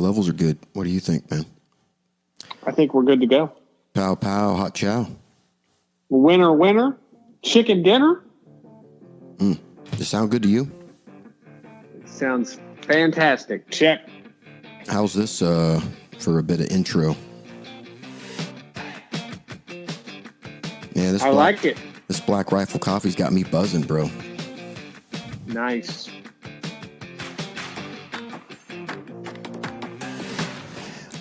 the levels are good. What do you think, man? I think we're good to go. Pow, pow, hot chow. Winner, winner. Chicken dinner. Does it sound good to you? It sounds fantastic. Check. How's this for a bit of intro? Yeah, I like it. This Black Rifle coffee's got me buzzing, bro. Nice.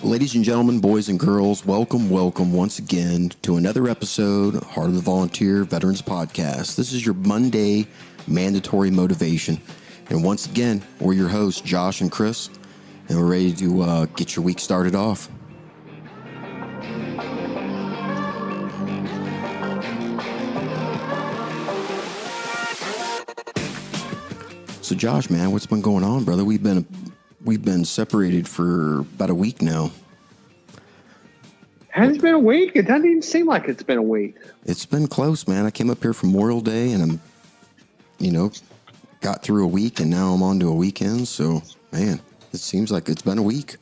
Ladies and gentlemen, boys and girls, welcome once again to another episode of Heart of the Volunteer Veterans Podcast. This is your Monday mandatory motivation. And once again, we're your hosts, Josh and Chris, and we're ready to get your week started off. So Josh, man, what's been going on, brother? We've been separated for about a week now. Has it been a week? It doesn't even seem like it's been a week. It's been close, man. I came up here for Memorial Day and got through a week and now I'm on to a weekend. So, man, it seems like it's been a week.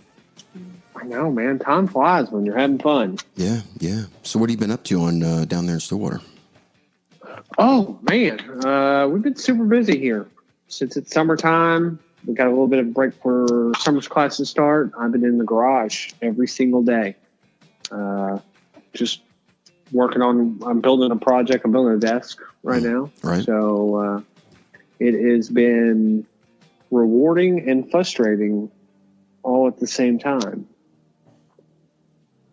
I know, man. Time flies when you're having fun. Yeah. So what have you been up to on down there in Stillwater? Oh, man. We've been super busy here. Since it's summertime, we got a little bit of a break for summer's classes start. I've been in the garage every single day. Just working on, I'm building a project. I'm building a desk right now. Right. So it has been rewarding and frustrating all at the same time.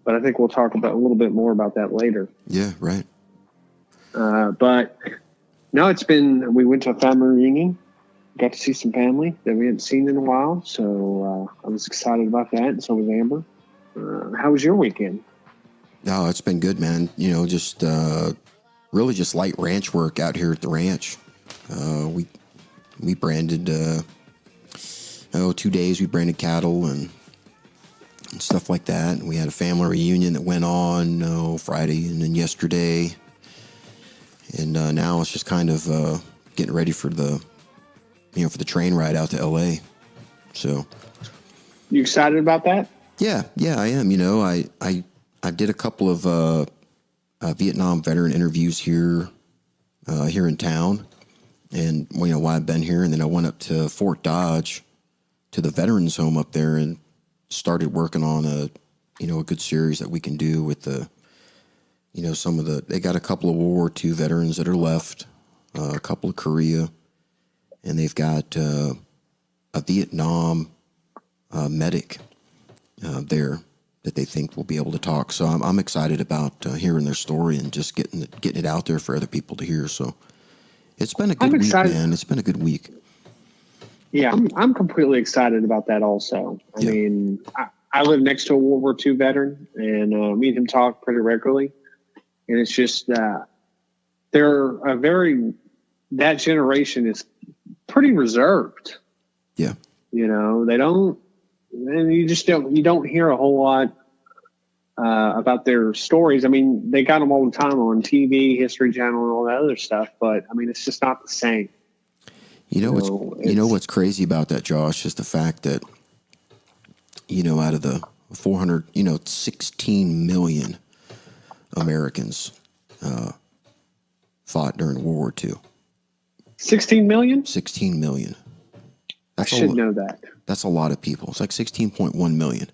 But I think we'll talk about a little bit more about that later. Yeah, right. But no, we went to a family reunion. Got to see some family that we hadn't seen in a while. So I was excited about that. And so was Amber. How was your weekend? No, it's been good, man. Just really just light ranch work out here at the ranch. We branded 2 days. We branded cattle and stuff like that. And we had a family reunion that went on Friday and then yesterday. And now it's just kind of getting ready for the train ride out to LA. So, you excited about that? Yeah, I am. I did a couple of Vietnam veteran interviews here in town, and while I've been here, and then I went up to Fort Dodge, to the veterans home up there, and started working on a good series that we can do with the, they got a couple of World War II veterans that are left, a couple of Korea, and they've got a Vietnam medic there that they think will be able to talk. So I'm excited about hearing their story and just getting it out there for other people to hear. So it's been a good week, man. It's been a good week. Yeah, I'm completely excited about that also. I mean, I live next to a World War II veteran, and me and him talk pretty regularly. And it's just that that generation is pretty reserved. Yeah. They don't, and you don't hear a whole lot about their stories. I mean, they got them all the time on TV, History Channel, and all that other stuff. But I mean, it's just not the same. What's crazy about that, Josh, is the fact that out of the 16 million Americans fought during World War II. 16 million? 16 million. I should know that. That's a lot of people. It's like 16.1 million.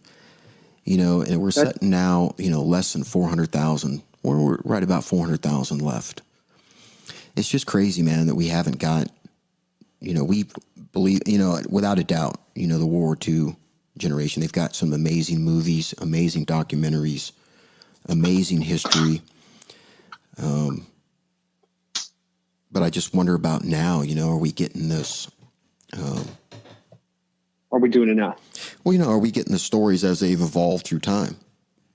And we're sitting now, less than 400,000. We're right about 400,000 left. It's just crazy, man, that we haven't got, we believe, without a doubt, the World War II generation, they've got some amazing movies, amazing documentaries, amazing history. But I just wonder about now, are we getting this? Are we doing enough? Well, are we getting the stories as they've evolved through time?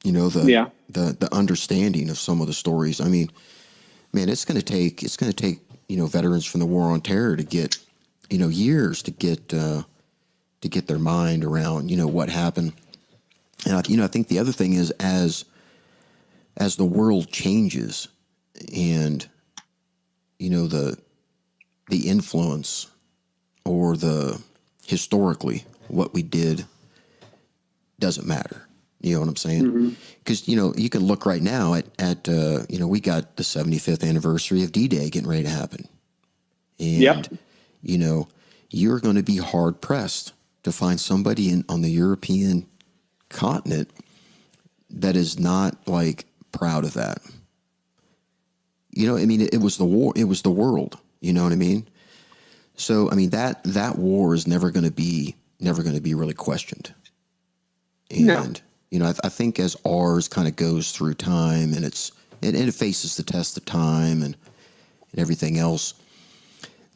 The understanding of some of the stories. I mean, man, it's going to take veterans from the War on Terror to get, years to get their mind around, what happened. And I think the other thing is as the world changes and the influence or the historically what we did doesn't matter. You know what I'm saying? Because, you know, you can look right now at you know, we got the 75th anniversary of D-Day getting ready to happen. And, you know, you're going to be hard pressed to find somebody on the European continent that is not like proud of that. You know, I mean, it was the war, it was the world, you know what I mean? So, I mean, that war is never going to be really questioned. And, you know, I think as ours kind of goes through time and it faces the test of time and everything else,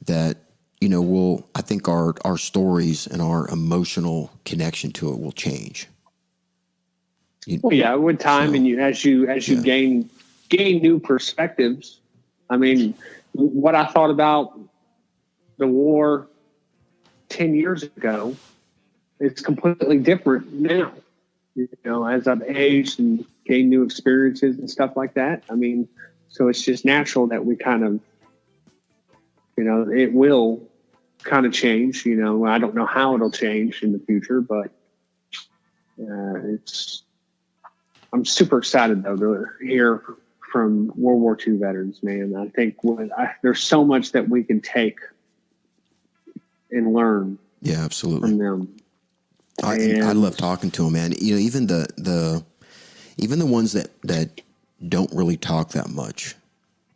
that, you know, I think our stories and our emotional connection to it will change. Well, yeah, with time, and as you gain new perspectives. I mean, what I thought about the war 10 years ago, it's completely different now. You know, as I've aged and gained new experiences and stuff like that. I mean, so it's just natural that we kind of, you know, it will kind of change. You know, I don't know how it'll change in the future, but I'm super excited though to hear from World War II veterans, man. I think there's so much that we can take and learn. Yeah, absolutely. From them. I love talking to them, man. You know, even the ones that don't really talk that much,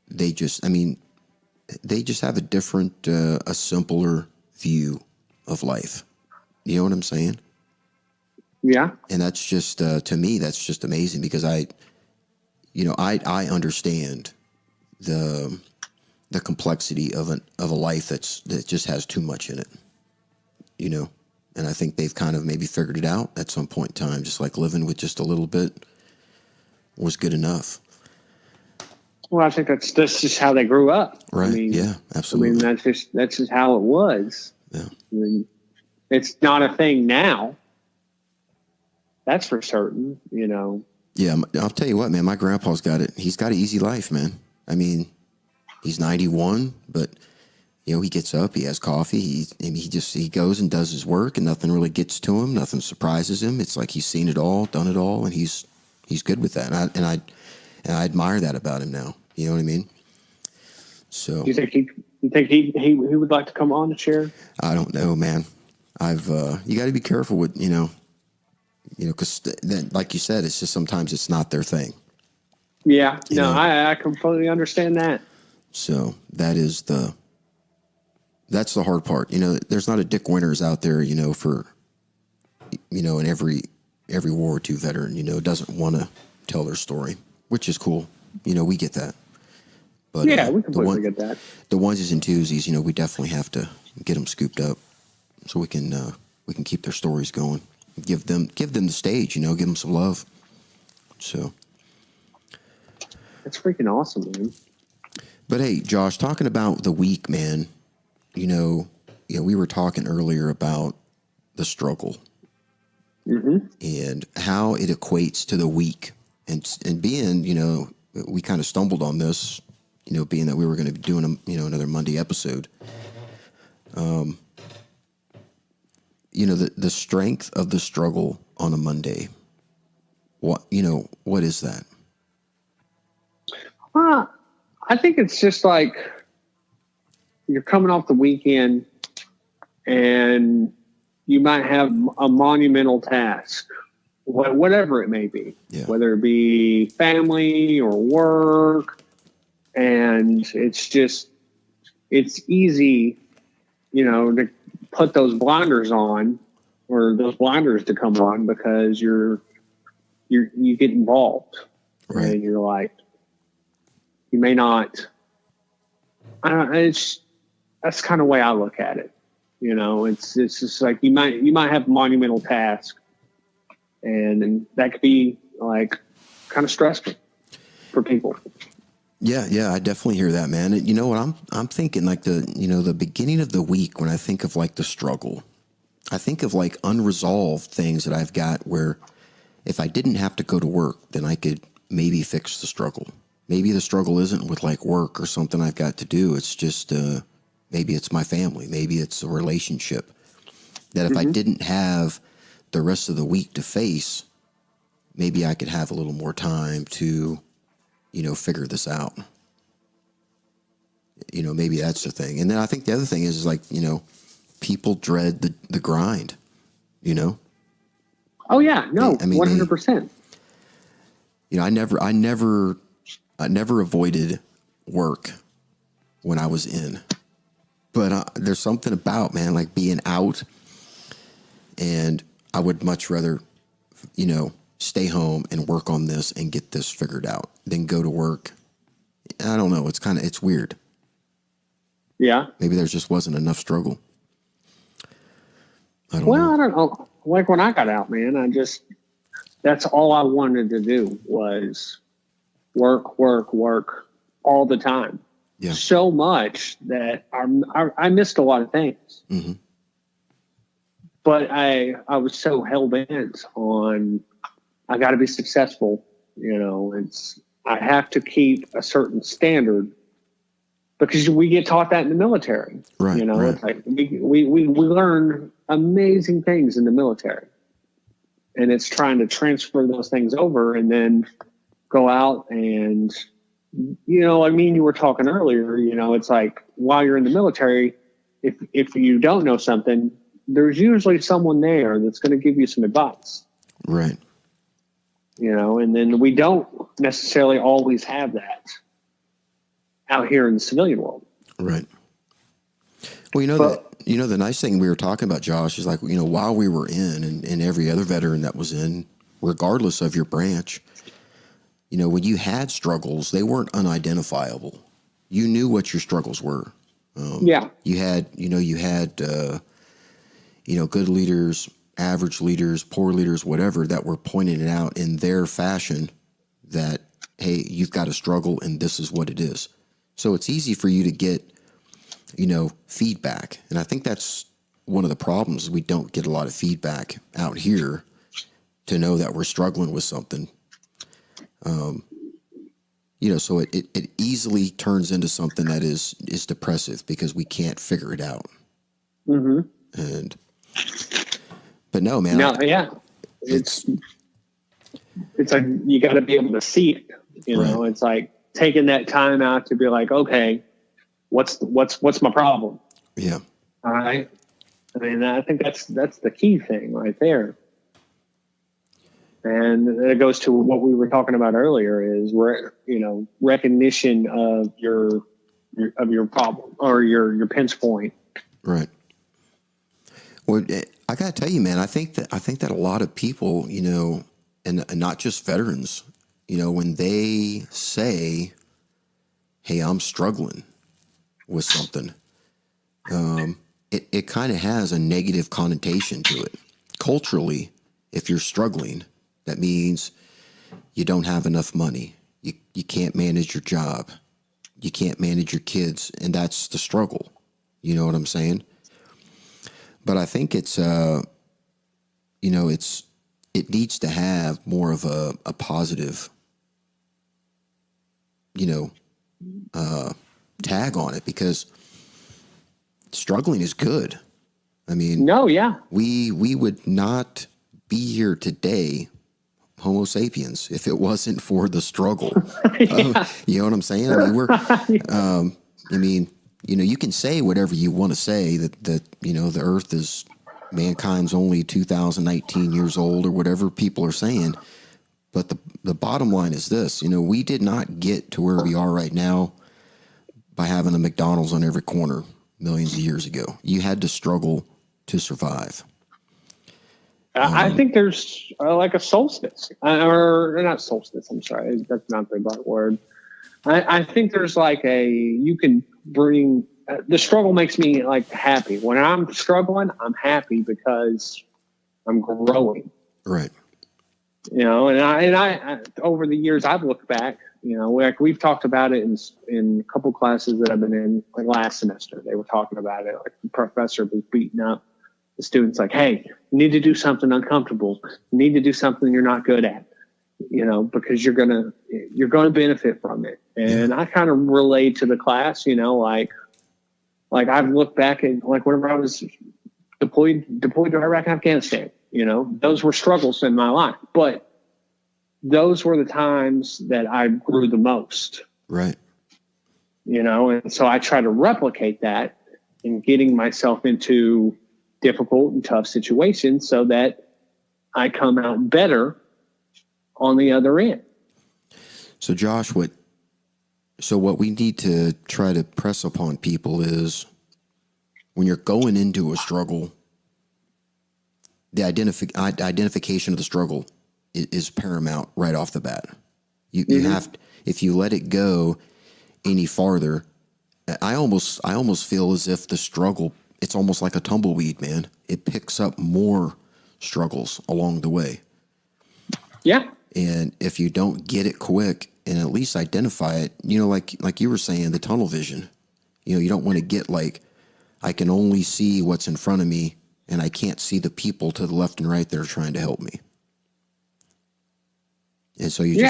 they just have a different, a simpler view of life. You know what I'm saying? Yeah. And that's just, to me, that's just amazing because I understand the complexity of a life that just has too much in it, you know? And I think they've kind of maybe figured it out at some point in time, just like living with just a little bit was good enough. Well, I think that's just how they grew up. Right. I mean, yeah, absolutely. I mean, that's just how it was. Yeah. I mean, it's not a thing now. That's for certain, you know. Yeah, I'll tell you what, man, my grandpa's got it. He's got an easy life, man. I mean, he's 91, but you know, he gets up, he has coffee, he goes and does his work, and nothing really gets to him, nothing surprises him. It's like he's seen it all, done it all, and he's good with that. And I admire that about him now. You know what I mean? So you think he would like to come on and share? I don't know, man. You got to be careful with you know, because then, like you said, it's just sometimes it's not their thing. Yeah, I completely understand that. So that's the hard part. You know, there's not a Dick Winters out there, you know, for, you know, and every World War II veteran, you know, doesn't want to tell their story, which is cool. You know, we get that. But yeah, we completely get that. The onesies and twosies, you know, we definitely have to get them scooped up so we can keep their stories going. Give them the stage, you know, give them some love. So that's freaking awesome, man. But hey, Josh, talking about the week, man, you know, we were talking earlier about the struggle and how it equates to the week, and being, you know, we kind of stumbled on this, you know, being that we were going to be doing another Monday episode. You know, the strength of the struggle on a Monday. What is that? I think it's just like you're coming off the weekend and you might have a monumental task, whatever it may be, whether it be family or work. And it's easy, you know, to put those blinders on, or those blinders to come on, because you get involved, right? And you're like, you may not. That's kind of the way I look at it. You know, it's just like you might have a monumental task, and that could be like kind of stressful for people. Yeah, I definitely hear that, man. And you know what, I'm thinking like the beginning of the week, when I think of like the struggle, I think of like unresolved things that I've got where if I didn't have to go to work, then I could maybe fix the struggle. Maybe the struggle isn't with like work or something I've got to do. It's just maybe it's my family. Maybe it's a relationship that if I didn't have the rest of the week to face, maybe I could have a little more time to, figure this out. Maybe that's the thing. And then I think the other thing is like, people dread the grind, Oh yeah, no, I mean, 100%. I never avoided work when I was in, but there's something about, man, like being out, and I would much rather, stay home and work on this and get this figured out than go to work. I don't know. It's weird. Yeah. Maybe there just wasn't enough struggle. I don't Well, know. I don't know. Like when I got out, man, that's all I wanted to do was work all the time. Yeah. So much that I missed a lot of things. Mm-hmm. But I was so hell bent on, I got to be successful. I have to keep a certain standard because we get taught that in the military. Right. Right. It's like we learn amazing things in the military, and it's trying to transfer those things over and then go out and, like me and you were talking earlier, it's like while you're in the military, if you don't know something, there's usually someone there that's going to give you some advice. Right. And then we don't necessarily always have that out here in the civilian world. Right. Well, the nice thing we were talking about, Josh, is like, while we were in and every other veteran that was in, regardless of your branch, when you had struggles, they weren't unidentifiable. You knew what your struggles were. Yeah. You had good leaders, average leaders, poor leaders, whatever, that were pointing it out in their fashion that, hey, you've got a struggle and this is what it is. So it's easy for you to get, feedback. And I think that's one of the problems. We don't get a lot of feedback out here to know that we're struggling with something. So it easily turns into something that is depressive because we can't figure it out. Mm-hmm. But no, man. Yeah. It's like you got to be able to see it. Right. It's like taking that time out to be like, okay, what's my problem? Yeah. All right. I mean, I think that's the key thing right there. And it goes to what we were talking about earlier is recognition of your problem or your pinch point. Right. Well, I got to tell you, man, I think that a lot of people, and not just veterans, when they say, hey, I'm struggling with something, it kind of has a negative connotation to it. Culturally, if you're struggling, that means you don't have enough money. You can't manage your job. You can't manage your kids. And that's the struggle. You know what I'm saying? But I think it's, it needs to have more of a positive, tag on it, because struggling is good. I mean, no, yeah, we would not be here today, Homo sapiens, if it wasn't for the struggle. yeah. You know what I'm saying? I mean, you can say whatever you want to say that the earth is mankind's only 2019 years old or whatever people are saying. But the bottom line is this, we did not get to where we are right now by having a McDonald's on every corner millions of years ago. You had to struggle to survive. I think there's like a solstice or not solstice. I'm sorry. That's not the right word. I think there's like you can bring the struggle makes me like happy. When I'm struggling, I'm happy because I'm growing. Right. And I over the years I've looked back, like we've talked about it in a couple classes that I've been in, like last semester. They were talking about it. Like the professor was beating up the students, like, "Hey, you need to do something uncomfortable. You need to do something you're not good at, because you're gonna benefit from it." And I kind of relate to the class, like I've looked back at like whenever I was deployed to Iraq and Afghanistan. those were struggles in my life, but those were the times that I grew the most. Right. And so I try to replicate that in getting myself into difficult and tough situations so that I come out better on the other end. So Josh, what we need to try to press upon people is when you're going into a struggle, the identification of the struggle is paramount right off the bat. You have to, if you let it go any farther, I almost feel as if the struggle, it's almost like a tumbleweed, man. It picks up more struggles along the way. Yeah. And if you don't get it quick and at least identify it, like you were saying, the tunnel vision, you don't want to get like, I can only see what's in front of me and I can't see the people to the left and right that are trying to help me. And so you're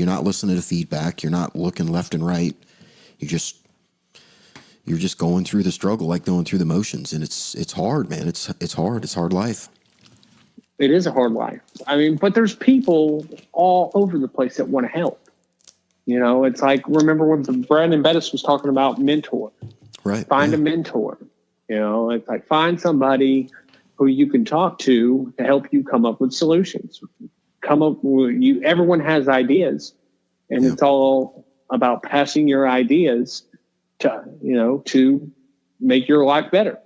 not listening to feedback. You're not looking left and right. You're just going through the struggle, like going through the motions. And it's hard, man. It's hard. It's hard life. It is a hard life. I mean, but there's people all over the place that want to help. It's like, remember when Brandon Bettis was talking about mentor, right? Find a mentor, it's like, find somebody who you can talk to help you come up with solutions, everyone has ideas, and it's all about passing your ideas to make your life better.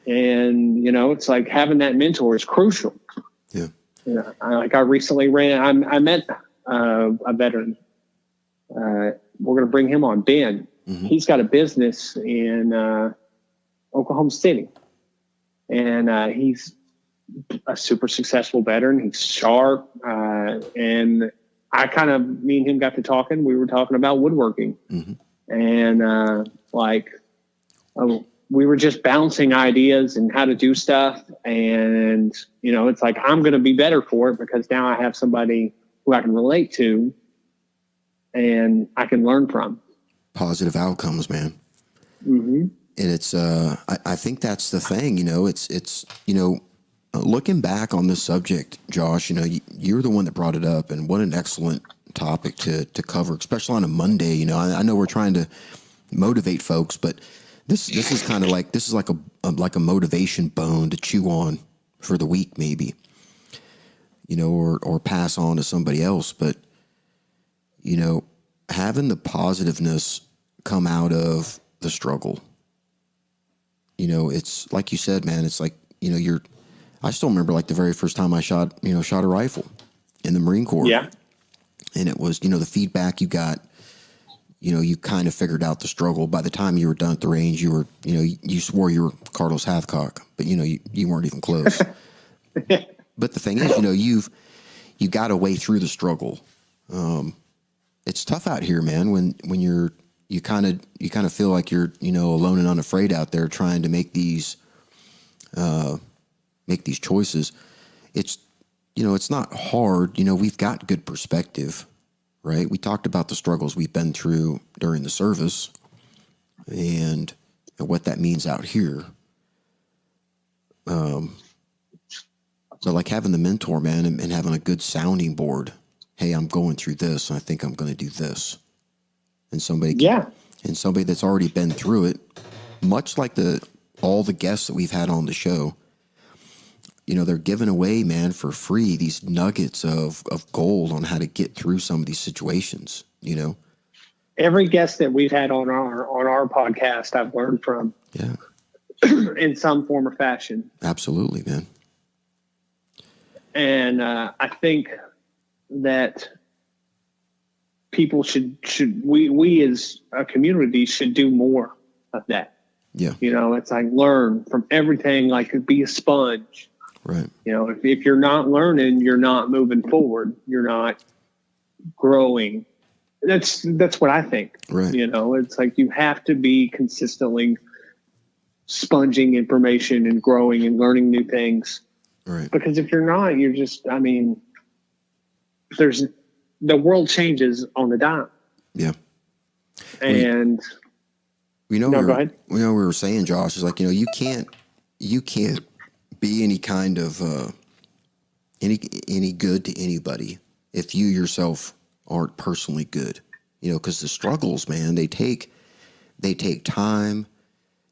And, it's like having that mentor is crucial. Yeah. I recently I met a veteran. We're going to bring him on, Ben. Mm-hmm. He's got a business in Oklahoma City. And he's a super successful veteran. He's sharp. And me and him got to talking. We were talking about woodworking. Mm-hmm. And we were just bouncing ideas and how to do stuff. And, it's like, I'm going to be better for it because now I have somebody who I can relate to and I can learn from. Positive outcomes, man. Mm-hmm. And it's, I think that's the thing, it's, looking back on this subject, Josh, you're the one that brought it up, and what an excellent topic to cover, especially on a Monday. I know we're trying to motivate folks, but this is kind of like, this is like a motivation bone to chew on for the week, maybe, or pass on to somebody else. But, having the positiveness come out of the struggle, it's like you said, man, it's like, I still remember like the very first time I shot a rifle in the Marine Corps. Yeah. And it was, the feedback you got, you kind of figured out the struggle. By the time you were done at the range, you were, you swore you were Carlos Hathcock, but you weren't even close. But the thing is, you got a way through the struggle. It's tough out here, man, when you kind of feel like you're, alone and unafraid out there trying to make these choices. It's, it's not hard. We've got good perspective, right? We talked about the struggles we've been through during the service and what that means out here. So like having the mentor, man, and having a good sounding board. Hey, I'm going through this, and I think I'm going to do this. And somebody that's already been through it, much like all the guests that we've had on the show, they're giving away, man, for free, these nuggets of gold on how to get through some of these situations, Every guest that we've had on our podcast, I've learned from. Yeah. In some form or fashion. Absolutely, man. And I think that people we as a community should do more of that. Yeah. It's like learn from everything, like be a sponge. Right. If you're not learning, you're not moving forward. You're not growing. That's what I think. Right. It's like you have to be consistently sponging information and growing and learning new things. Right. Because if you're not, you're just, the world changes on the dime. Yeah. And go ahead. We were saying, Josh, is like, you can't you can't be any kind of any good to anybody if you yourself aren't personally good. Because the struggles, man, they take time,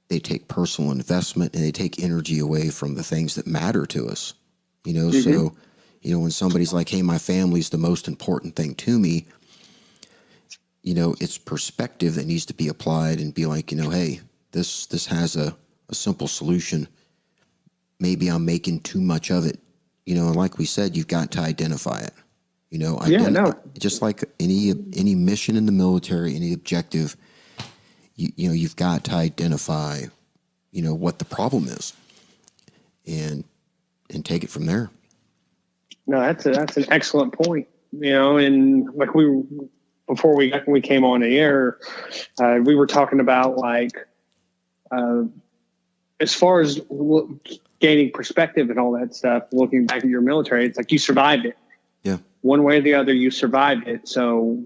they take personal investment, and they take energy away from the things that matter to us. So when somebody's like, hey, my family's the most important thing to me, it's perspective that needs to be applied and be like, hey, this has a simple solution. Maybe I'm making too much of it, and like we said, you've got to identify it. Just like any mission in the military, any objective, you've got to identify, what the problem is, and take it from there. No, that's an excellent point. And like before we came on the air, we were talking about like as far as gaining perspective and all that stuff. Looking back at your military, it's like you survived it. Yeah. One way or the other, you survived it. So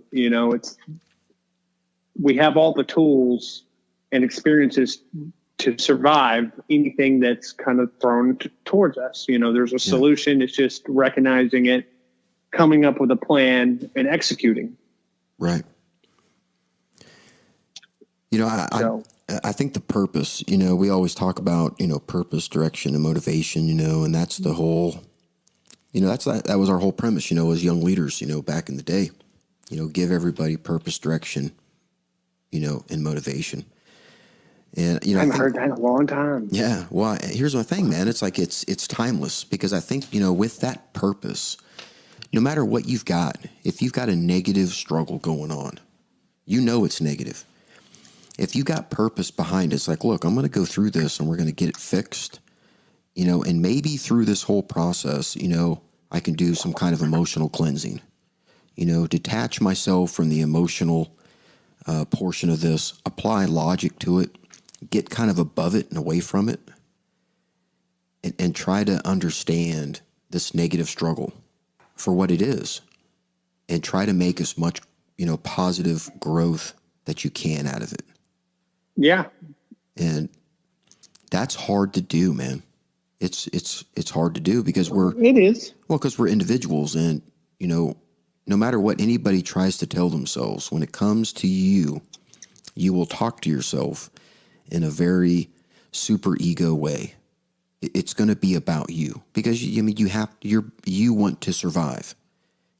we have all the tools and experiences to survive anything that's kind of thrown towards us. There's a solution. It's just recognizing it, coming up with a plan, and executing. Right. I think the purpose, we always talk about, purpose, direction, and motivation, and that's the whole, that was our whole premise, as young leaders, back in the day, give everybody purpose, direction, and motivation. And, I haven't heard that in a long time. Yeah. Well, here's my thing, man. It's like, it's timeless, because I think, with that purpose, no matter what you've got, if you've got a negative struggle going on, it's negative. If you got purpose behind it, it's like, look, I'm going to go through this and we're going to get it fixed, and maybe through this whole process, I can do some kind of emotional cleansing, detach myself from the emotional portion of this, apply logic to it, get kind of above it and away from it, and try to understand this negative struggle for what it is, and try to make as much, positive growth that you can out of it. Yeah. And that's hard to do, man. It's hard to do because because we're individuals, and, no matter what anybody tries to tell themselves, when it comes to you, you will talk to yourself in a very super ego way. It's going to be about you, because you want to survive.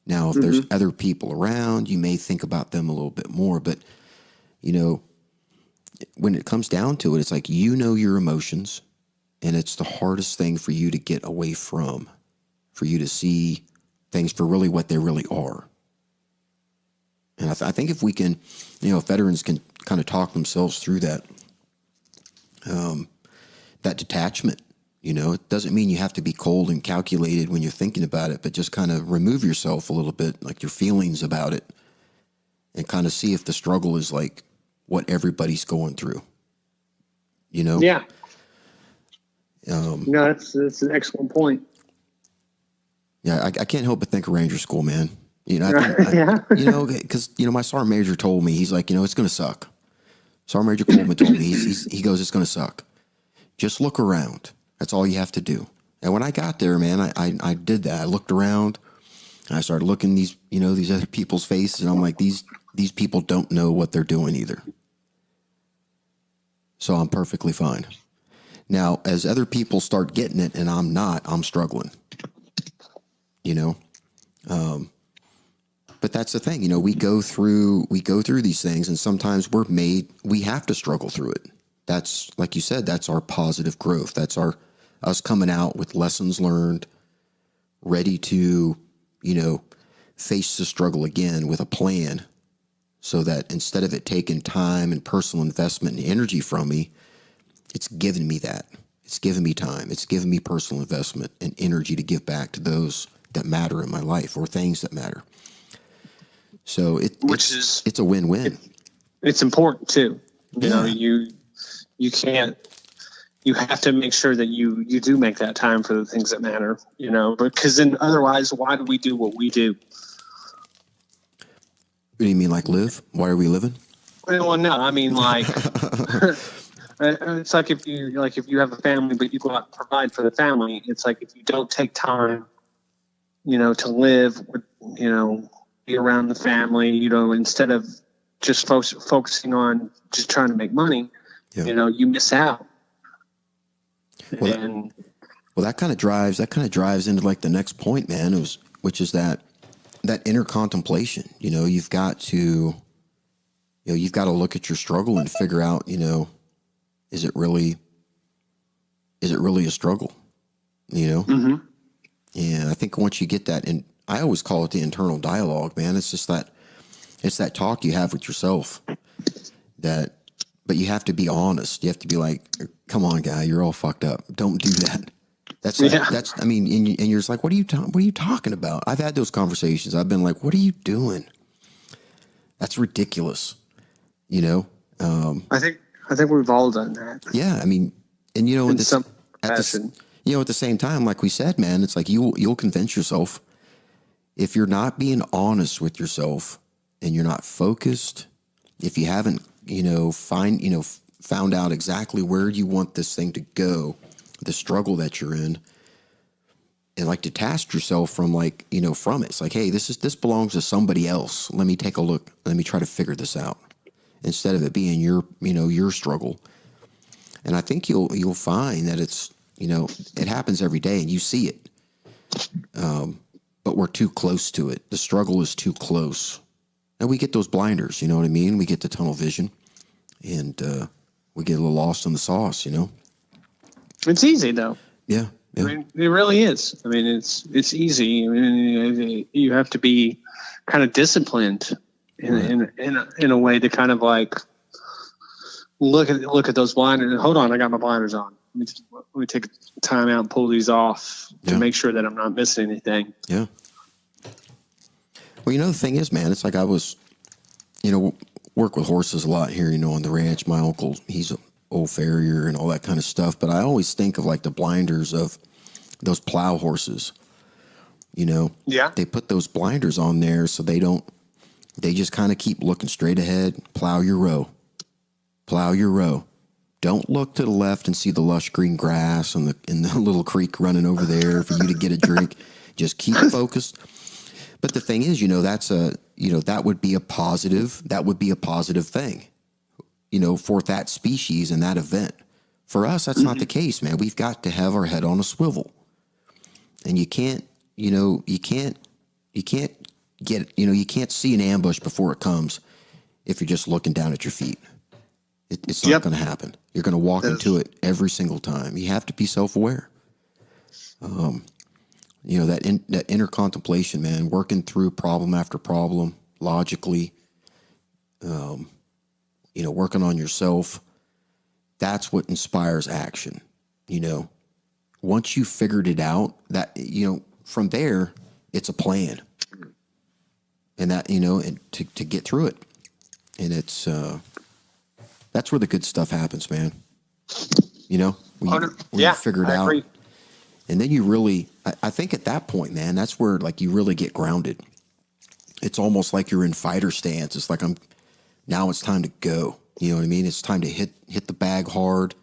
Now, if there's other people around, you may think about them a little bit more, but when it comes down to it, it's like, your emotions, and it's the hardest thing for you to get away from, for you to see things for really what they really are. And I think if we can, if veterans can kind of talk themselves through that, that detachment, it doesn't mean you have to be cold and calculated when you're thinking about it, but just kind of remove yourself a little bit, like your feelings about it, and kind of see if the struggle is like what everybody's going through, Yeah. That's an excellent point. Yeah. I can't help but think of Ranger School, man. Because, my sergeant major told me, he's like, it's going to suck. Sergeant Major Coleman told me, he goes, it's going to suck. Just look around. That's all you have to do. And when I got there, man, I did that. I looked around, and I started looking these other people's faces, and I'm like, these people don't know what they're doing either. So I'm perfectly fine. Now, as other people start getting it and I'm not, I'm struggling. But that's the thing, we go through these things, and sometimes we have to struggle through it. That's, like you said, that's our positive growth. That's us coming out with lessons learned, ready to, face the struggle again with a plan, so that instead of it taking time and personal investment and energy from me, it's given me that. It's given me time. It's given me personal investment and energy to give back to those that matter in my life, or things that matter. So it's a win-win. It's important too. You can't, you have to make sure that you do make that time for the things that matter, because then otherwise, why do we do what we do? What do you mean, like live? Why are we living? Well, no, I mean, like, It's like if you have a family, but you go out and provide for the family. It's like if you don't take time, to live with, be around the family, instead of just focusing on just trying to make money, Yeah. you miss out. Well, And that kind of drives into like the next point, man, which is that inner contemplation. You've got to look at your struggle and figure out, is it really a struggle? mm-hmm. And I think once you get that, and I always call it the internal dialogue, man. It's just it's that talk you have with yourself but you have to be honest. You have to be like, come on, guy, you're all fucked up. Don't do that. I mean, and you're just like, what are you talking about? I've had those conversations. I've been like, what are you doing? That's ridiculous. I think we've all done that. Yeah. I mean, and in some fashion. At the same time, like we said, man, it's like you'll convince yourself if you're not being honest with yourself and you're not focused, if you haven't, found out exactly where you want this thing to go, the struggle that you're in, and like detach yourself from from it. It's like, hey, this belongs to somebody else. Let me take a look. Let me try to figure this out instead of it being your struggle. And I think you'll find that it's, it happens every day and you see it. But we're too close to it. The struggle is too close. And we get those blinders, you know what I mean? We get the tunnel vision and we get a little lost in the sauce, It's easy though. Yeah. I mean, it really is. I mean, it's easy. I mean, you have to be kind of disciplined in a way to kind of like look at those blinders. Hold on, I got my blinders on. Let me take time out and pull these off to make sure that I'm not missing anything. Yeah. Well, the thing is, man, it's like I was, work with horses a lot here, on the ranch. My uncle, he's an old farrier and all that kind of stuff. But I always think of like the blinders of those plow horses, Yeah. They put those blinders on there so they just kind of keep looking straight ahead. Plow your row. Don't look to the left and see the lush green grass and the little creek running over there for you to get a drink. Just keep focused. But the thing is, that would be a positive thing, for that species and that event. For us, that's not the case, man. We've got to have our head on a swivel, and you can't see an ambush before it comes if you're just looking down at your feet. It's not going to happen. You're going to walk into it every single time. You have to be self-aware. That inner contemplation, man, working through problem after problem logically, working on yourself. That's what inspires action. Once you figured it out, that, from there, it's a plan. And that, and to get through it. And it's, that's where the good stuff happens, man. When you figure it out. Agree. And then you really, I think at that point, man, that's where like you really get grounded. It's almost like you're in fighter stance. It's like now it's time to go. You know what I mean? It's time to hit the bag hard,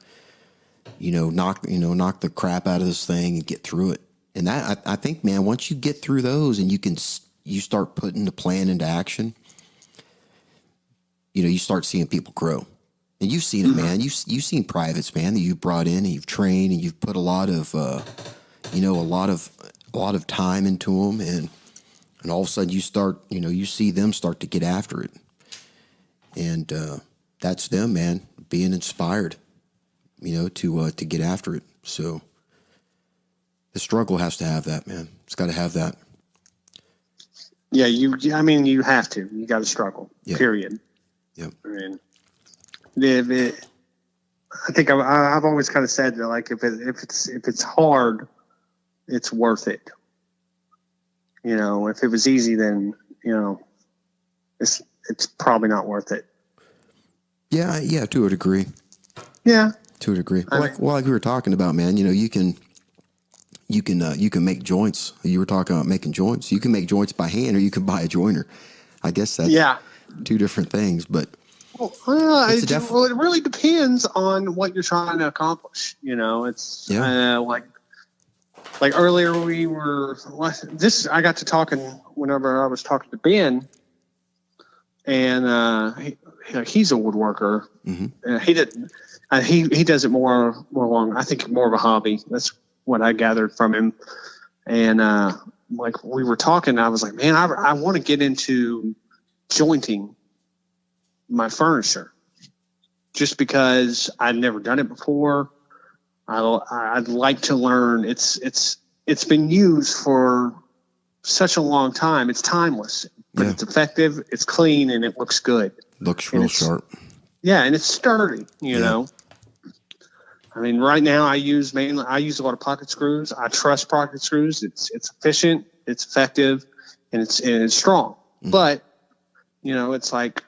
knock the crap out of this thing and get through it. And that, I think, man, once you get through those and you start putting the plan into action, you start seeing people grow. And you've seen it, man. You've seen privates, man, that you brought in and you've trained and you've put a lot of time into them, and all of a sudden you start, you see them start to get after it, and that's them, man, being inspired, to get after it. So the struggle has to have that, man. It's got to have that. Yeah, you have to. You got to struggle. Yeah. Period. Yeah. I mean. I think I've always kind of said that, like, if it's hard, it's worth it. If it was easy, then it's probably not worth it. Yeah, to a degree. Yeah, to a degree. Like we were talking about, man. You can make joints. You were talking about making joints. You can make joints by hand, or you can buy a joiner. I guess that's two different things, but. Well, it really depends on what you're trying to accomplish. It's like earlier I got to talking whenever I was talking to Ben, and he's a woodworker. Mm-hmm. He didn't. He does it more along. I think more of a hobby. That's what I gathered from him. And like we were talking, I was like, man, I want to get into jointing my furniture, just because I'd never done it before. I'd like to learn. It's been used for such a long time. It's timeless, but it's effective. It's clean and it looks good. Looks real sharp. Yeah, and it's sturdy. You know. I mean, right now I use a lot of pocket screws. I trust pocket screws. It's efficient, it's effective, and it's strong. Mm-hmm. But it's like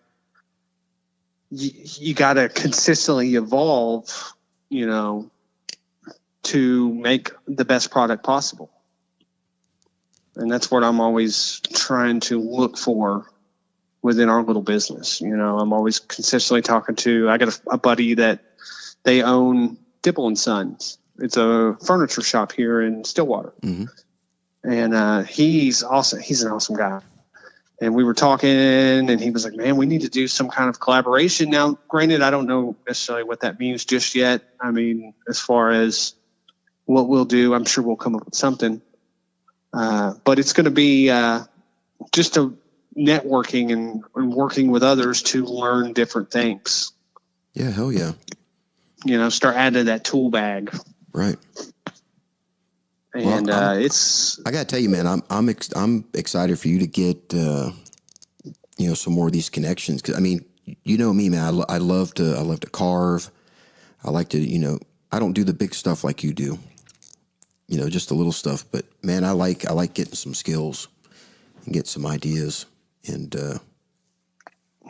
you got to consistently evolve, to make the best product possible. And that's what I'm always trying to look for within our little business. I'm always consistently talking to. I got a buddy that they own Dibble and Sons. It's a furniture shop here in Stillwater. Mm-hmm. And he's awesome. He's an awesome guy. And we were talking, and he was like, man, we need to do some kind of collaboration. Now, granted, I don't know necessarily what that means just yet. I mean, as far as what we'll do, I'm sure we'll come up with something. But it's going to be just a networking and working with others to learn different things. Yeah, hell yeah. Start adding to that tool bag. Right. And I gotta tell you, man, I'm excited for you to get some more of these connections, because I mean, me, man, I love to carve. I like to I don't do the big stuff like you do, just the little stuff. But man, I like getting some skills and get some ideas, and I'm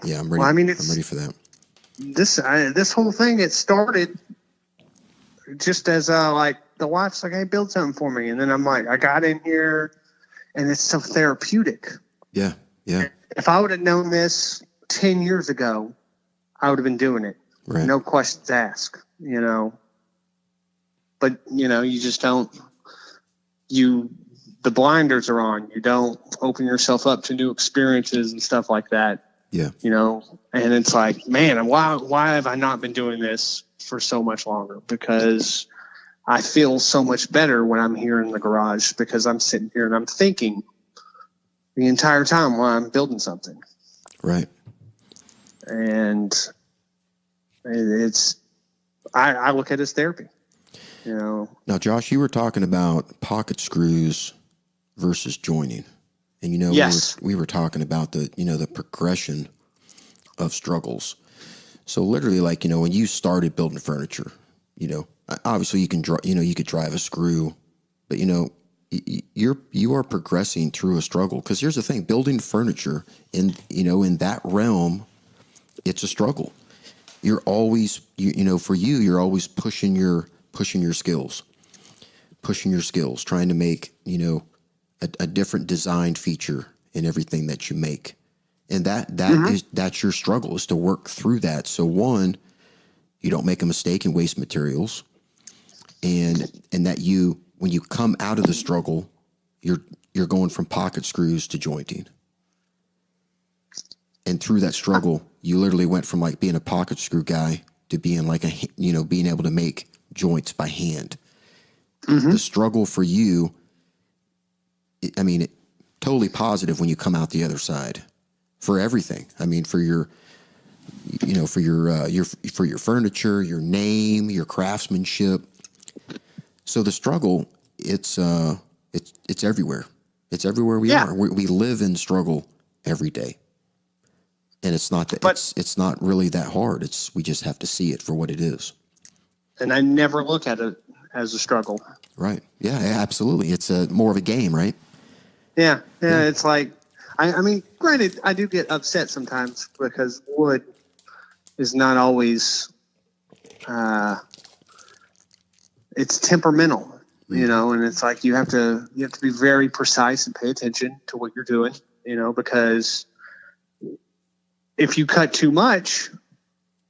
ready. Well, I mean, I'm ready for that. This whole thing, it started just as like the wife's like, hey, build something for me. And then I'm like, I got in here and it's so therapeutic. Yeah. Yeah. If I would have known this 10 years ago, I would have been doing it. Right. No questions asked, but you just don't, the blinders are on. You don't open yourself up to new experiences and stuff like that. Yeah. And it's like, man, why have I not been doing this for so much longer? Because I feel so much better when I'm here in the garage, because I'm sitting here and I'm thinking the entire time while I'm building something. Right. And I look at it as therapy, Now, Josh, you were talking about pocket screws versus joining. And, yes. we were talking about the progression of struggles. So literally, like, when you started building furniture, obviously you can you could drive a screw, but you are progressing through a struggle. Because here's the thing: building furniture in that realm, it's a struggle. You're always for you, you're always pushing your skills, trying to make a different design feature in everything that you make. And that's your struggle, is to work through that. So one, you don't make a mistake and waste materials, and that when you come out of the struggle, you're going from pocket screws to jointing. And through that struggle, you literally went from like being a pocket screw guy to being like being able to make joints by hand. Mm-hmm. The struggle for you, totally positive when you come out the other side. For everything. I mean, for your furniture, your name, your craftsmanship. So the struggle, it's everywhere. It's everywhere we are. We live in struggle every day. And it's not that it's not really that hard. We just have to see it for what it is. And I never look at it as a struggle. Right. Yeah, absolutely. It's more of a game, right? Yeah. It's like, I mean, granted, I do get upset sometimes because wood is not always, it's temperamental, and it's like you have to be very precise and pay attention to what you're doing, because if you cut too much,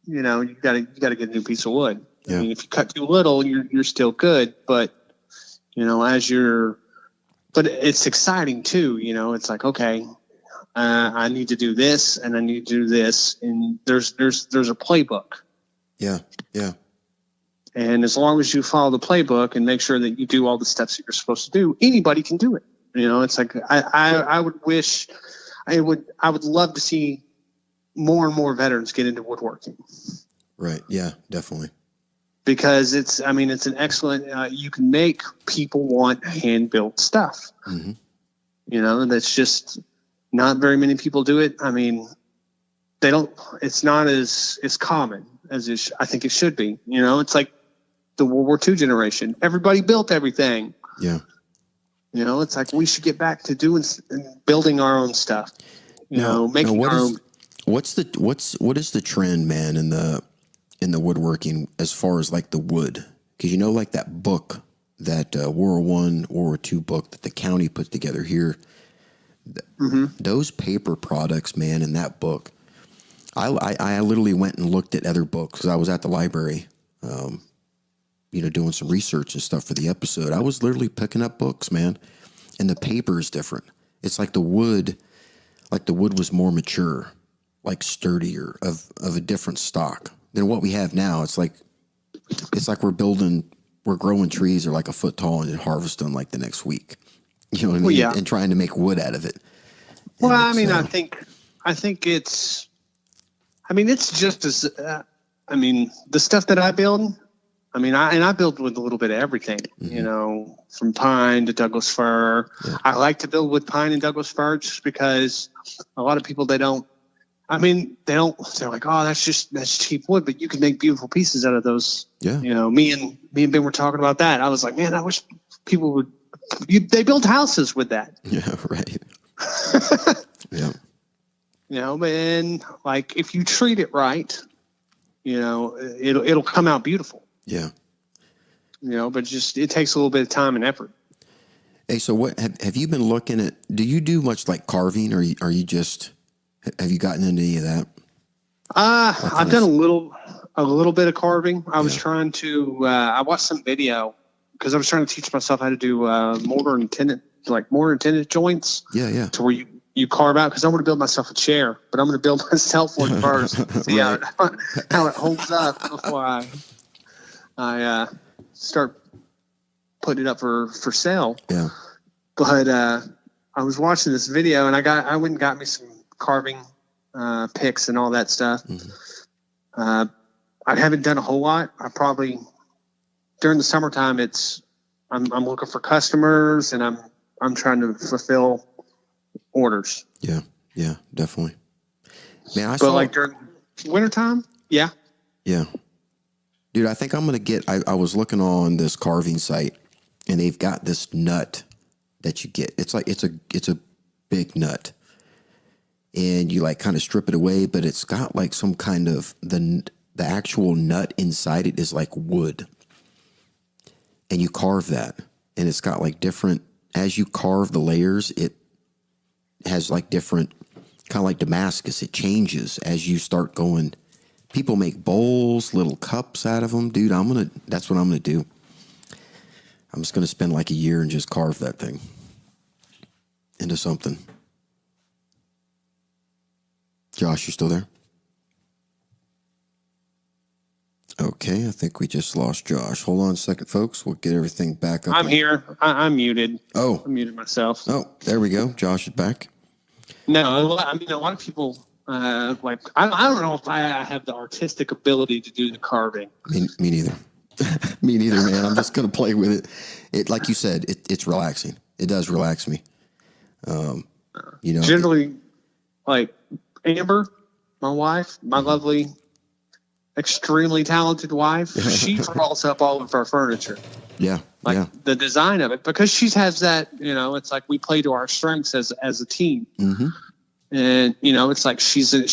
you gotta get a new piece of wood. Yeah. I mean, if you cut too little, you're still good, but but it's exciting too. It's like, okay, I need to do this and I need to do this, and there's a playbook. Yeah. Yeah. And as long as you follow the playbook and make sure that you do all the steps that you're supposed to do, anybody can do it. It's like I would love to see more and more veterans get into woodworking. Right. Yeah, definitely. Because it's an excellent, you can make people want hand-built stuff. Mm-hmm. That's just not very many people do it. I mean, it's not as common as I think it should be. It's like the World War II generation. Everybody built everything. Yeah. It's like we should get back to building our own stuff. Making our own. What is the trend, man, in the woodworking as far as like the wood? Because like that book, that World War I, World War II book that the county put together here. Mm-hmm. Those paper products, man, in that book. I literally went and looked at other books because I was at the library, doing some research and stuff for the episode. I was literally picking up books, man, and the paper is different. It's like the wood was more mature, like sturdier, of a different stock than what we have now. It's like we're growing trees that are like a foot tall and harvest them like the next week. You know what I mean? Well, yeah. And trying to make wood out of it. Well, I think it's just as, the stuff that I build, I build with a little bit of everything, Mm-hmm. From pine to Douglas fir. Yeah. I like to build with pine and Douglas fir just because a lot of people, they're like, oh, that's cheap wood, but you can make beautiful pieces out of those. Yeah. Me and Ben were talking about that. I was like, man, I wish people would, they build houses with that. Yeah. Right. Yeah. And like if you treat it right, it'll come out beautiful. Yeah. But just it takes a little bit of time and effort. Hey, so what have you been looking at? Do you do much like carving, or are you just have you gotten into any of that? I've done a little bit of carving. I was trying to. I watched some video because I was trying to teach myself how to do mortar and tenon joints. Yeah. Yeah. To where you carve out, because I want to build myself a chair, but I'm going to build myself one first. See Right. how it holds up before I start putting it up for sale. Yeah. But I was watching this video and I went and got me some carving picks and all that stuff. Mm-hmm. I haven't done a whole lot. I probably during the summertime I'm looking for customers and I'm trying to fulfill orders. Yeah. Yeah. Definitely. Man, like during wintertime, yeah. Yeah. Dude, I think I'm going to get, I was looking on this carving site and they've got this nut that you get. It's like, it's a big nut and you like kind of strip it away, but it's got like some kind of, the actual nut inside it is like wood and you carve that and it's got like different, as you carve the layers, it has like different, kind of like Damascus. It changes as you start going. People make bowls, little cups out of them. Dude, that's what I'm going to do. I'm just going to spend like a year and just carve that thing into something. Josh, you still there? Okay, I think we just lost Josh. Hold on a second, folks. We'll get everything back up. I'm here. I'm muted. Oh. I muted myself. Oh, there we go. Josh is back. No, a lot of people... I don't know if I have the artistic ability to do the carving. Me neither. Me neither, man. I'm just gonna play with it. It, like you said, it's relaxing. It does relax me. Generally, like Amber, my wife, my lovely, extremely talented wife, she draws up all of our furniture. Yeah, the design of it, because she has that. It's like we play to our strengths as a team. Mm-hmm. And, it's like she's an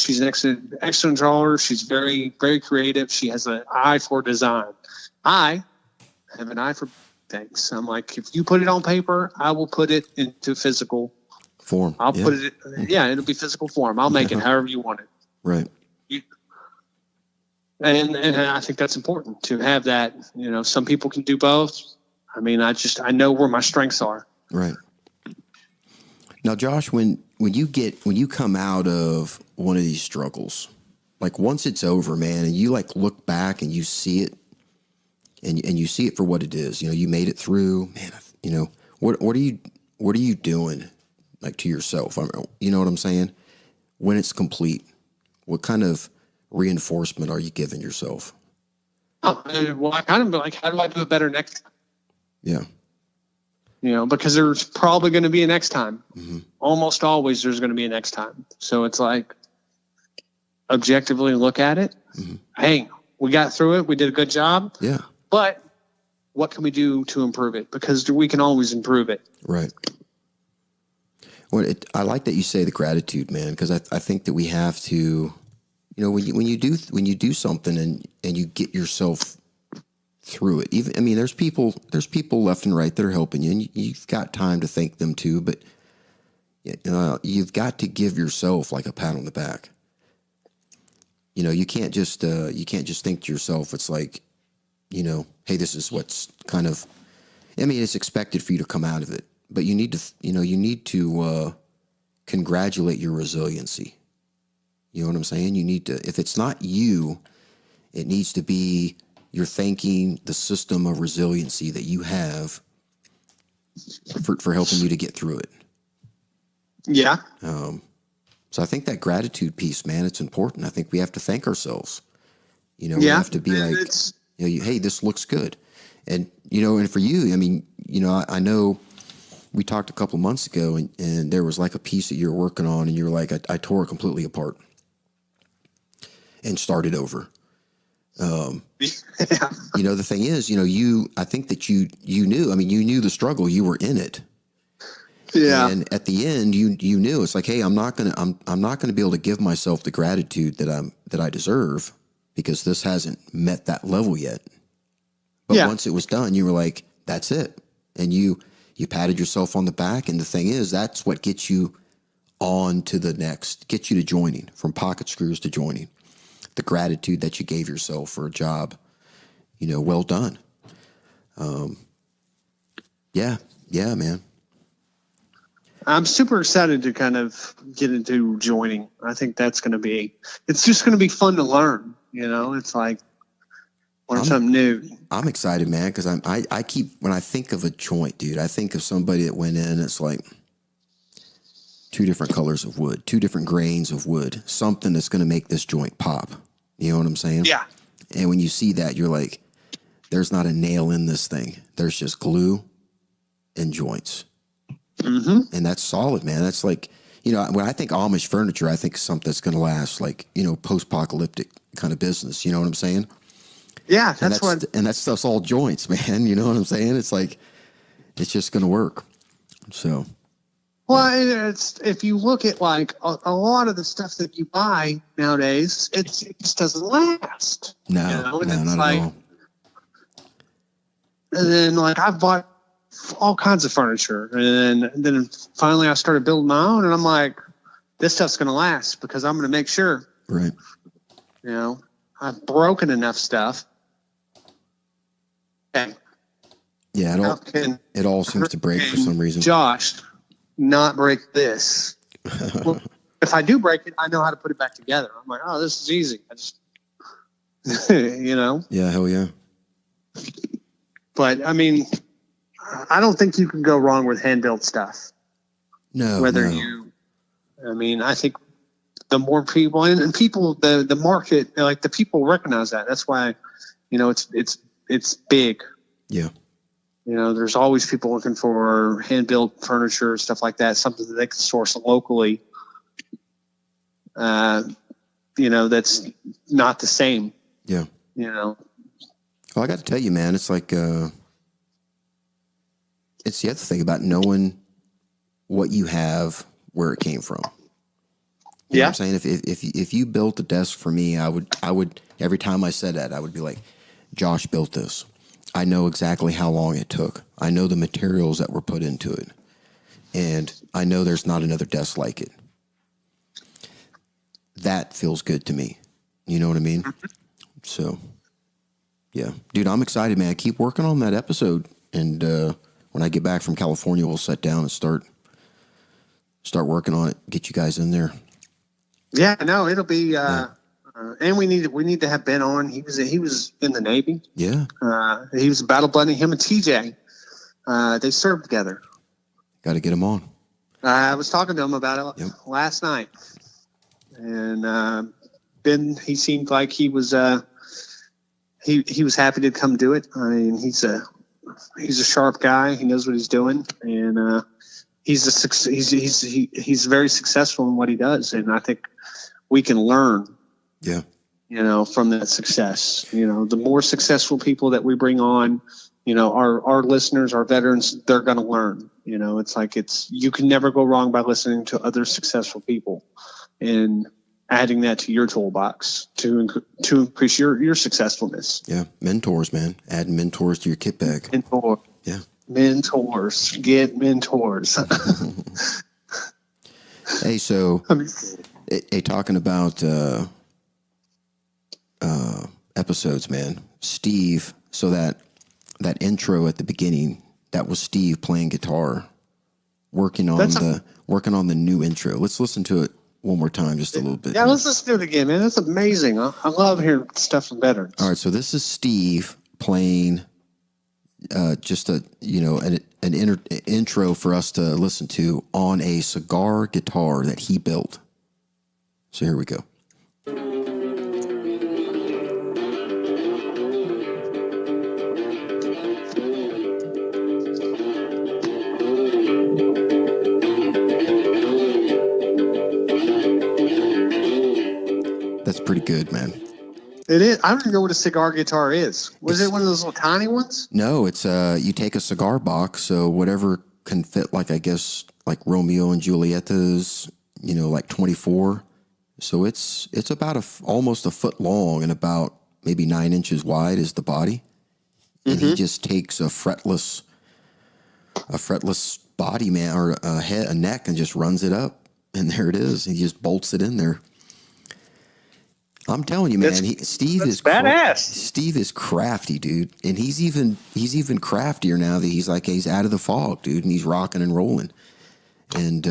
excellent drawer. She's very, very creative. She has an eye for design. I have an eye for things. I'm like, if you put it on paper, I will put it into physical form. I'll put it, it'll be physical form. I'll make it however you want it. Right. And I think that's important to have that. Some people can do both. I mean, I know where my strengths are. Right. Now, Josh, when you come out of one of these struggles, like once it's over, man, and you like look back and you see it, and you see it for what it is. You made it through, man. What are you doing, like, to yourself? You know what I'm saying? When it's complete, what kind of reinforcement are you giving yourself? Oh, well, I kind of like, how do I do it better next time? Yeah. Because there's probably going to be a next time. Mm-hmm. Almost always there's going to be a next time. So it's like, objectively look at it. Mm-hmm. Hey, we got through it. We did a good job. Yeah. But what can we do to improve it? Because we can always improve it. Right. Well, I like that you say the gratitude, man, because I think that we have to, when you do something and you get yourself through it. Even, there's people left and right that are helping you, and you've got time to thank them too. But you've got to give yourself like a pat on the back. You can't just think to yourself. It's like, hey, this is what's kind of. It's expected for you to come out of it, but you need to congratulate your resiliency. You know what I'm saying? You need to. If it's not you, it needs to be. You're thanking the system of resiliency that you have for helping you to get through it. Yeah. So I think that gratitude piece, man, it's important. I think we have to thank ourselves. We have to be like, hey, this looks good. And, and for you, I know we talked a couple of months ago and there was like a piece that you're working on and you're like, I tore it completely apart and started over. The thing is, I think that you knew the struggle, you were in it. Yeah. And at the end, you knew it's like, hey, I'm not gonna be able to give myself the gratitude that I deserve because this hasn't met that level yet. But once it was done, you were like, that's it. And you patted yourself on the back. And the thing is, that's what gets you on to the next, gets you to joining, from pocket screws to joining. The gratitude that you gave yourself for a job, well done. Yeah, man. I'm super excited to kind of get into joining. I think it's just going to be fun to learn. It's like learn something new. I'm excited, man, because I keep, when I think of a joint, dude, I think of somebody that went in, it's like 2 different colors of wood, 2 different grains of wood, something that's going to make this joint pop. You know what I'm saying? Yeah. And when you see that, you're like, there's not a nail in this thing. There's just glue and joints. Mm-hmm. And that's solid, man. That's like, when I think Amish furniture, I think something that's going to last, like, post-apocalyptic kind of business. You know what I'm saying? Yeah, and that stuff's all joints, man. You know what I'm saying? It's like, it's just going to work. So. Well, it's, if you look at like a lot of the stuff that you buy nowadays, it just doesn't last. No, not at all. And then like I've bought all kinds of furniture, and then finally I started building my own, and I'm like, this stuff's going to last because I'm going to make sure. Right. I've broken enough stuff. Okay. Yeah, it all seems to break for some reason. Josh, not break this. Well, if I do break it, I know how to put it back together. I'm like, oh, this is easy. I just, Yeah, hell yeah. But I don't think you can go wrong with hand-built stuff. No. I think the more people and people, the market, like the people recognize that. That's why, it's big. Yeah. There's always people looking for hand-built furniture, stuff like that, something that they can source locally. That's not the same. Yeah. Well, I got to tell you, man, it's like, it's the other thing about knowing what you have, where it came from. You know what I'm saying? If you built a desk for me, I would every time I said that, I would be like, Josh built this. I know exactly how long it took. I know the materials that were put into it. And I know there's not another desk like it. That feels good to me. You know what I mean? So, yeah, dude, I'm excited, man. Keep working on that episode, and when I get back from California, we'll sit down and start working on it. Get you guys in there. Yeah, no, it'll be. And we need to have Ben on. He was in the Navy. Yeah. He was a battle buddy. Him and TJ, they served together. Got to get him on. I was talking to him about it last night, and Ben, he seemed like he was he was happy to come do it. I mean, he's a sharp guy. He knows what he's doing, and he's very successful in what he does. And I think we can learn. Yeah. From that success. The more successful people that we bring on, our listeners, our veterans, they're going to learn. It's like you can never go wrong by listening to other successful people and adding that to your toolbox to increase your successfulness. Yeah, mentors, man. Adding mentors to your kit bag. Yeah. Mentors. Get mentors. Hey, so talking about episodes, man. Steve, so that intro at the beginning, that was Steve playing guitar, working on the new intro. Let's listen to it one more time, just a little bit. Yeah, let's listen to it again, man. That's amazing. I love hearing stuff from veterans. All right, so this is Steve playing just an intro for us to listen to on a cigar guitar that he built. So here we go. That's pretty good, man. It is. I don't even know what a cigar guitar is. Was it one of those little tiny ones? No, it's you take a cigar box, so whatever can fit, like I guess like Romeo and Julieta's, like 24. So it's about almost a foot long and about maybe 9 inches wide is the body, and he just takes a fretless body, man, or a neck, and just runs it up, and there it is. He just bolts it in there. I'm telling you, man, Steve is badass. Steve is crafty, dude, and he's even craftier now that he's out of the fog, dude, and he's rocking and rolling. And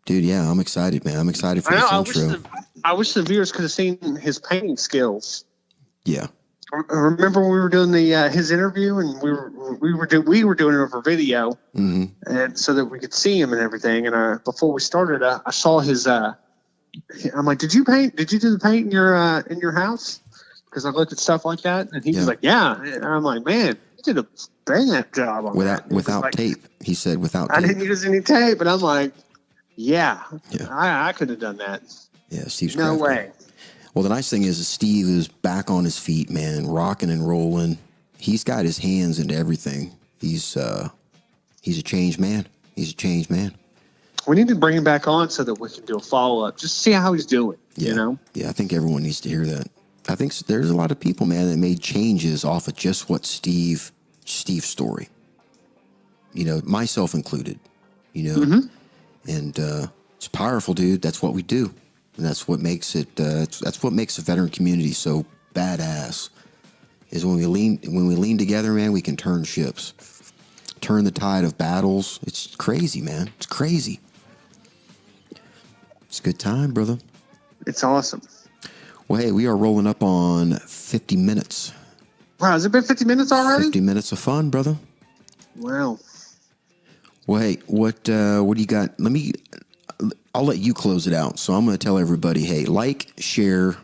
dude, yeah, I'm excited, man. I'm excited for this intro. I wish the viewers could have seen his painting skills. Yeah. Remember when we were doing his interview, and we were doing it over video, and so that we could see him and everything. And before we started, I saw his. I'm like, did you paint? Did you do the paint in your house? Because I looked at stuff like that, and he was like, yeah. And I'm like, man, you did a bang job on that. Without tape. He said without tape. I didn't use any tape, and I'm like, yeah. I could have done that. Yeah, Steve's no crafty. way. Well, the nice thing is Steve is back on his feet, man, rocking and rolling. He's got his hands into everything. He's a changed man. He's a changed man. We need to bring him back on so that we can do a follow-up. Just see how he's doing, Yeah, I think everyone needs to hear that. I think there's a lot of people, man, that made changes off of just what Steve's story. Myself included, And it's powerful, dude. That's what we do. And that's what makes it, that's what makes the veteran community so badass, is when we lean together, man, we can turn ships, turn the tide of battles. It's crazy, man. It's crazy. It's a good time, brother. It's awesome. Well, hey, we are rolling up on 50 minutes. Wow, has it been 50 minutes already? 50 minutes of fun, brother. Wow. Well, hey, what do you got? I'll let you close it out. So I'm going to tell everybody, hey, like, share,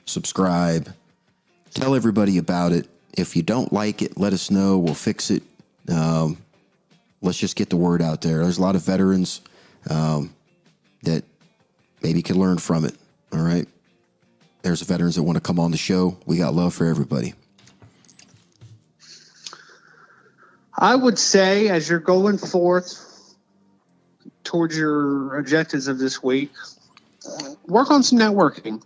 subscribe, tell everybody about it. If you don't like it, let us know. We'll fix it. Let's just get the word out there. There's a lot of veterans that maybe can learn from it. All right. There's veterans that want to come on the show. We got love for everybody. I would say, as you're going forth towards your objectives of this week, work on some networking.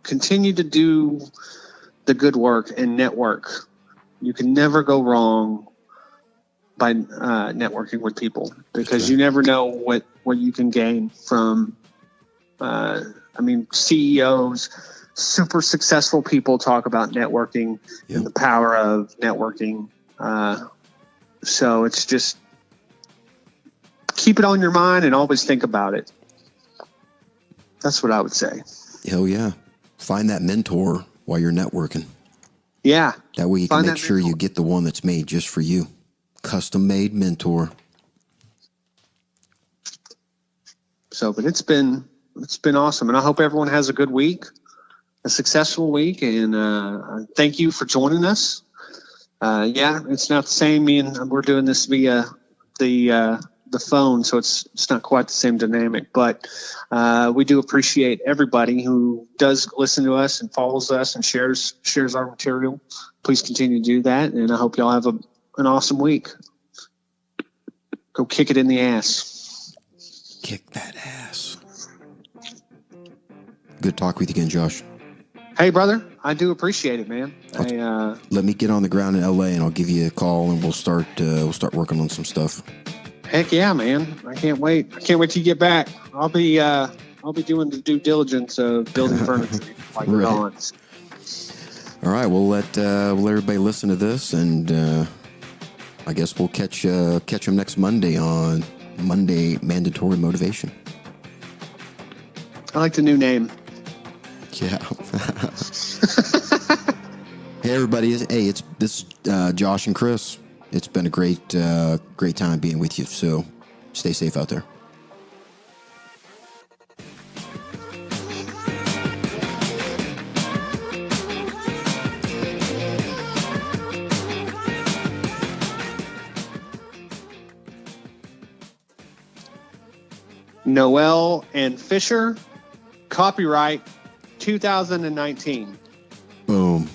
Continue to do the good work and network. You can never go wrong by networking with people, because you never know what you can gain from I mean, CEOs, super successful people talk about networking and the power of networking. So it's just keep it on your mind and always think about it. That's what I would say. Hell yeah. Find that mentor while you're networking. Yeah. That way you can make sure you get the one that's made just for you. Custom made mentor. So, but it's been awesome. And I hope everyone has a good week, a successful week. And thank you for joining us. It's not the same. We're doing this via the phone, so it's not quite the same dynamic. But we do appreciate everybody who does listen to us and follows us and shares our material. Please continue to do that, and I hope y'all have an awesome week. Go kick it in the ass. Kick that ass. Good talk with you again, Josh. Hey, brother, I do appreciate it, man. Let me get on the ground in LA, and I'll give you a call, and we'll start working on some stuff. Heck yeah, man! I can't wait. I can't wait till you get back. I'll be doing the due diligence of building furniture like we're on. All right, we'll let everybody listen to this, and I guess we'll catch them next Monday on Monday Mandatory Motivation. I like the new name. Yeah. Hey everybody! Hey, this is Josh and Chris. It's been a great time being with you. So stay safe out there. Noell and Fisher, copyright 2019. Boom.